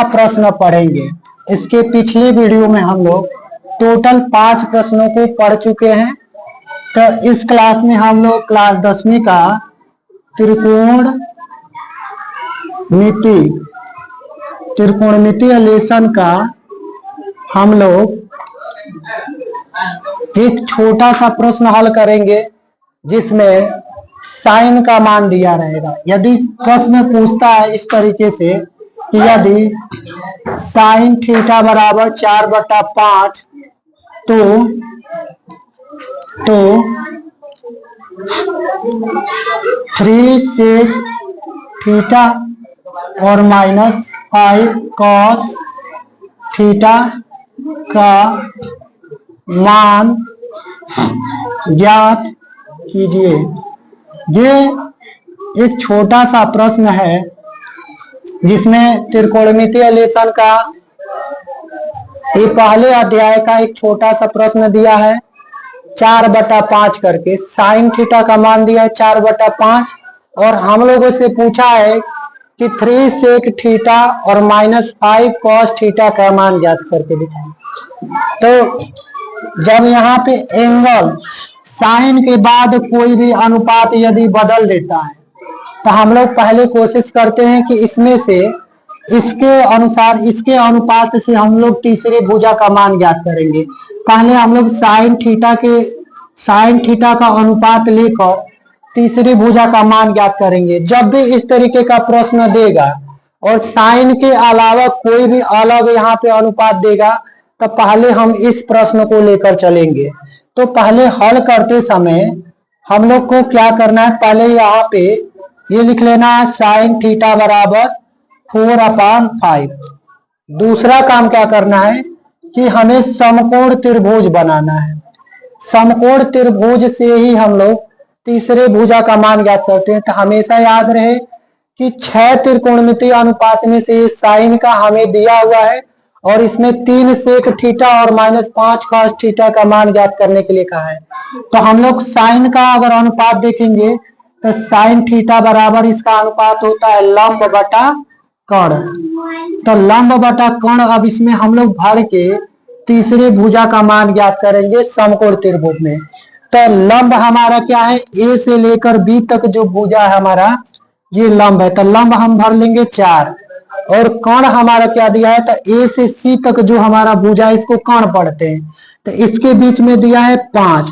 प्रश्न पढ़ेंगे। इसके पिछले वीडियो में हम लोग टोटल 5 प्रश्नों को पढ़ चुके हैं। तो इस क्लास में हम लोग क्लास 10वीं का त्रिकोणमितीय लेसन का हम लोग एक छोटा सा प्रश्न हल करेंगे, जिसमें साइन का मान दिया रहेगा। यदि प्रश्न पूछता है इस तरीके से कि यदि साइन थीटा बराबर 4/5 तो 3 सेक थीटा और -5 कॉस थीटा का मान ज्ञात कीजिए। ये एक छोटा सा प्रश्न है, जिसमें त्रिकोणमितीय लेसन का ये पहले अध्याय का एक छोटा सा प्रश्न दिया है 4/5 करके। साइन थीटा का मान दिया है 4/5 और हम लोगों से पूछा है कि 3 सेक थीटा और -5 कॉस थीटा का मान ज्ञात करके दिखाएं। तो जब यहाँ पे एंगल साइन के बाद कोई भी अनुपात यदि बदल देता है, तो हम लोग पहले कोशिश करते हैं कि इसमें से इसके अनुसार इसके अनुपात से हम लोग तीसरे भुजा का मान ज्ञात करेंगे। पहले हम लोग साइन थीटा का अनुपात लेकर तीसरी भुजा का मान ज्ञात करेंगे। जब भी इस तरीके का प्रश्न देगा और साइन के अलावा कोई भी अलग यहाँ पे अनुपात देगा, तो पहले हम इस प्रश्न को लेकर चलेंगे। तो पहले हल करते समय हम लोग को क्या करना है, पहले यहाँ पे ये लिख लेना है साइन थीटा बराबर 4/5। दूसरा काम क्या करना है कि हमें समकोण त्रिभुज बनाना है। समकोण त्रिभुज से ही हम लोग तीसरे भुजा का मान ज्ञात करते हैं। तो हमेशा याद रहे कि 6 त्रिकोणमितीय अनुपात में से साइन का हमें दिया हुआ है और इसमें 3 सेक थीटा और -5 कॉस थीटा का मान ज्ञात करने के लिए कहा है। तो हम लोग साइन का अगर अनुपात देखेंगे तो साइन थीटा बराबर इसका अनुपात होता है लंब बटा कर्ण। तो लंब बटा कर्ण अब इसमें हम लोग भर के तीसरे भुजा का मान ज्ञात करेंगे समकोण त्रिभुज में। तो लंब हमारा क्या है, ए से लेकर बी तक जो भुजा है हमारा ये लंब है। तो लंब हम भर लेंगे 4 और कर्ण हमारा क्या दिया है, तो ए से सी तक जो हमारा भुजा है इसको कर्ण पढ़ते हैं। तो इसके बीच में दिया है 5।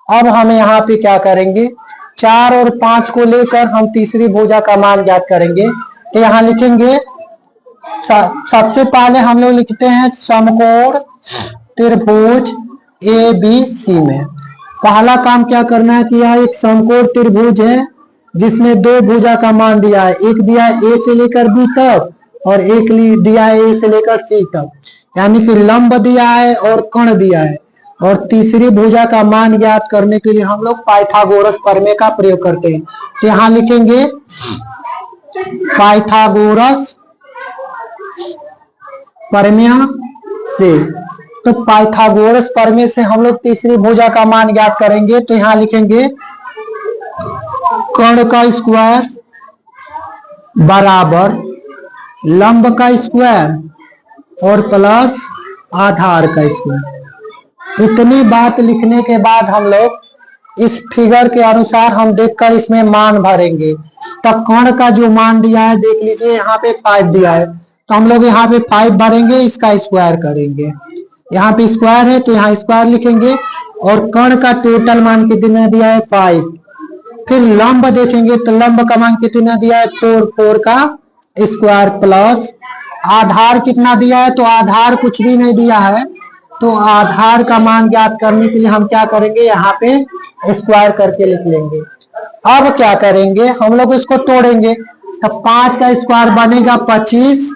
अब हम यहाँ पे क्या करेंगे, 4 और 5 को लेकर हम तीसरी भुजा का मान ज्ञात करेंगे। तो यहाँ लिखेंगे सबसे पहले हम लोग लिखते हैं समकोण त्रिभुज ABC में। पहला काम क्या करना है कि यह एक समकोण त्रिभुज है जिसमें 2 भुजा का मान दिया है। एक दिया है ए से लेकर बी तक और एक दिया है ए से लेकर सी तक, यानी कि लंब दिया है और कर्ण दिया है। और तीसरी भुजा का मान ज्ञात करने के लिए हम लोग पाइथागोरस प्रमेय का प्रयोग करते हैं। तो यहाँ लिखेंगे पाइथागोरस प्रमेय से। तो पाइथागोरस प्रमेय से हम लोग तीसरी भुजा का मान ज्ञात करेंगे। तो यहाँ लिखेंगे कर्ण का स्क्वायर बराबर लंब का स्क्वायर और प्लस आधार का स्क्वायर। इतनी बात लिखने के बाद हम लोग इस फिगर के अनुसार हम देखकर इसमें मान भरेंगे। तब कर्ण का जो मान दिया है देख लीजिए, यहाँ पे 5 दिया है, तो हम लोग यहाँ पे 5 भरेंगे, इसका स्क्वायर करेंगे। यहाँ पे स्क्वायर है तो यहाँ स्क्वायर लिखेंगे और कर्ण का टोटल मान कितना दिया है 5। फिर लंब देखेंगे तो लंब का मान कितना दिया है 4 का स्क्वायर प्लस आधार कितना दिया है, तो आधार कुछ भी नहीं दिया है। तो आधार का मान ज्ञात करने के लिए हम क्या करेंगे, यहाँ पे स्क्वायर करके लिख लेंगे। अब क्या करेंगे, हम लोग इसको तोड़ेंगे। तो 5 का स्क्वायर बनेगा 25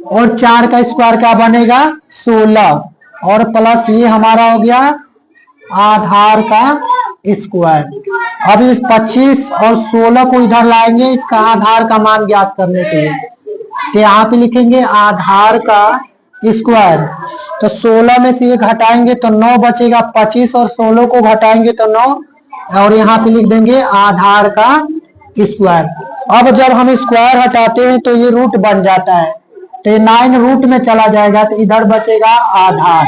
और 4 का स्क्वायर क्या बनेगा 16 और प्लस ये हमारा हो गया आधार का स्क्वायर। अब इस 25 और 16 को इधर लाएंगे इसका आधार का मान ज्ञात करने के लिए। तो यहाँ पे लिखेंगे आधार का स्क्वायर। तो 16 में से ये घटाएंगे तो 9 बचेगा, 25 और 16 को घटाएंगे तो 9 और यहाँ पे लिख देंगे आधार का स्क्वायर। अब जब हम स्क्वायर हटाते हैं तो ये रूट बन जाता है। तो ये 9 रूट में चला जाएगा, तो इधर बचेगा आधार।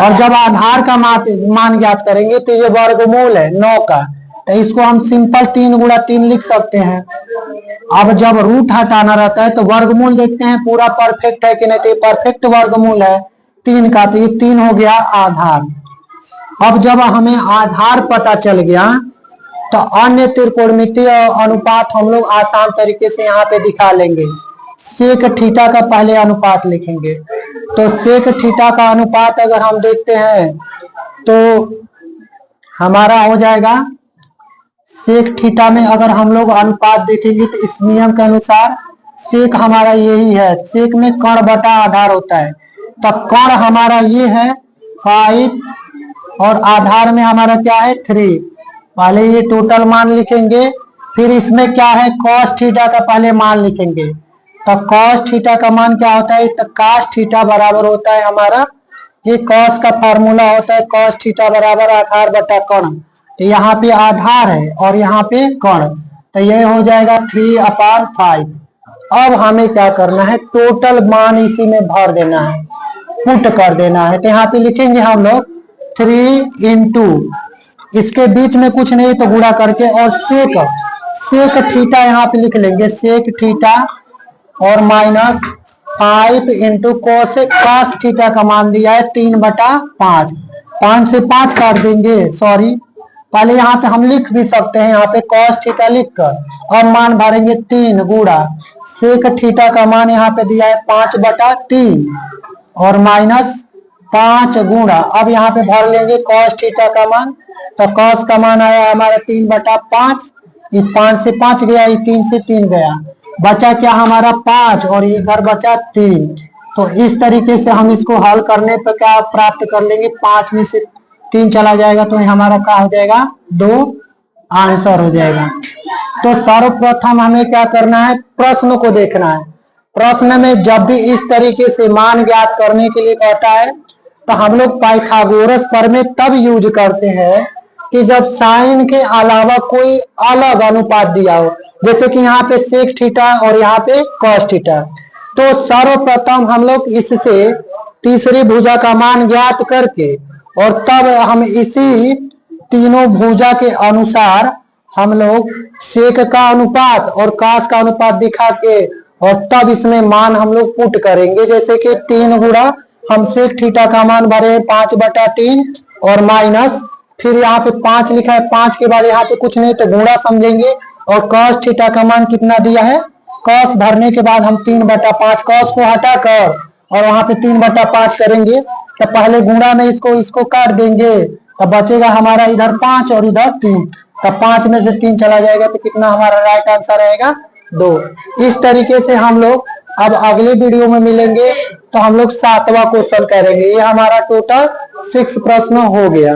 और जब आधार का मान ज्ञात करेंगे तो ये वर्गमूल है 9 का, तो इसको हम सिंपल 3 गुणा 3 लिख सकते हैं। अब जब रूट हटाना रहता है तो वर्गमूल देखते हैं पूरा परफेक्ट है कि नहीं, तो ये परफेक्ट वर्गमूल है 3 का, तो ये 3 हो गया आधार। अब जब हमें आधार पता चल गया तो अन्य त्रिकोणमितीय अनुपात हम लोग आसान तरीके से यहाँ पे दिखा लेंगे। सेक थीटा का पहले अनुपात लिखेंगे, तो सेक थीटा का अनुपात अगर हम देखते हैं तो हमारा हो जाएगा, सेक थीटा में अगर हम लोग अनुपात देखेंगे तो इस नियम के अनुसार सेक हमारा यही है, सेक में कर्ण बटा आधार होता है, तो कर्ण हमारा ये है 5 और आधार में हमारा क्या है 3। पहले ये टोटल मान लिखेंगे, फिर इसमें क्या है कॉस थीटा का पहले मान लिखेंगे। तो कॉस थीटा का मान क्या होता है, तो कॉस थीटा बराबर होता है हमारा, ये कॉस का फार्मूला होता है कॉस थीटा बराबर आधार बटा कर्ण। तो यहाँ पे आधार है और यहाँ पे कर्ण, तो ये हो जाएगा 3/5। अब हमें क्या करना है, टोटल मान इसी में भर देना है, पुट कर देना है। तो यहाँ पे लिखेंगे हम लोग 3 इंटू, इसके बीच में कुछ नहीं तो गुणा करके, और सेक थीटा यहाँ पे लिख लेंगे, सेक थीटा और माइनस 5 इंटू कॉस थीटा का मान दिया है 3/5। 5 से 5 काट देंगे, सॉरी पहले यहाँ पे हम लिख भी सकते हैं, यहाँ पे कॉस थीटा लिख कर और मान भरेंगे 3 गुणा सेक थीटा का मान यहाँ पे दिया है 5/3 और माइनस 5 गुणा, अब यहाँ पे भर लेंगे कॉस थीटा का मान, तो कॉस का मान आया हमारा 3/5, ये 5 से 5 गया, ये 3 से 3 गया, बचा क्या हमारा 5 और ये इधर बचा 3। तो इस तरीके से हम इसको हल करने पर क्या प्राप्त कर लेंगे, 5 में से 3 चला जाएगा तो हमारा क्या हो जाएगा 2 आंसर हो जाएगा। तो सर्वप्रथम हमें क्या करना है, प्रश्न को देखना है। प्रश्न में जब भी इस तरीके से मान ज्ञात करने के लिए कहता है तो हम लोग पाइथागोरस प्रमेय तब यूज करते हैं कि जब साइन के अलावा कोई अलग अनुपात दिया हो, जैसे कि यहाँ पे सेक थीटा और यहाँ पे कॉस थीटा। तो सर्वप्रथम हम लोग इससे तीसरी भुजा का मान ज्ञात करके और तब हम इसी तीनों भुजा के अनुसार हम लोग सेक का अनुपात और कास का अनुपात दिखा के और तब इसमें मान हम लोग पुट करेंगे। जैसे कि 3 गुणा हम सेक थीटा का मान भरे 5/3 और माइनस, फिर यहाँ पे 5 लिखा है, 5 के बाद यहाँ पे कुछ नहीं तो गुणा समझेंगे, और कॉस थीटा का मान कितना दिया है, कॉस भरने के बाद हम 3/5 कॉस को हटा कर और वहां पे 3/5 करेंगे, तो पहले गुणा में इसको काट देंगे, तो बचेगा हमारा इधर 5 और इधर 3, तो 5 में से 3 चला जाएगा तो कितना हमारा राइट आंसर आएगा 2। इस तरीके से हम लोग अब अगले वीडियो में मिलेंगे तो हम लोग 7वां क्वेश्चन करेंगे। ये हमारा टोटल 6 प्रश्न हो गया।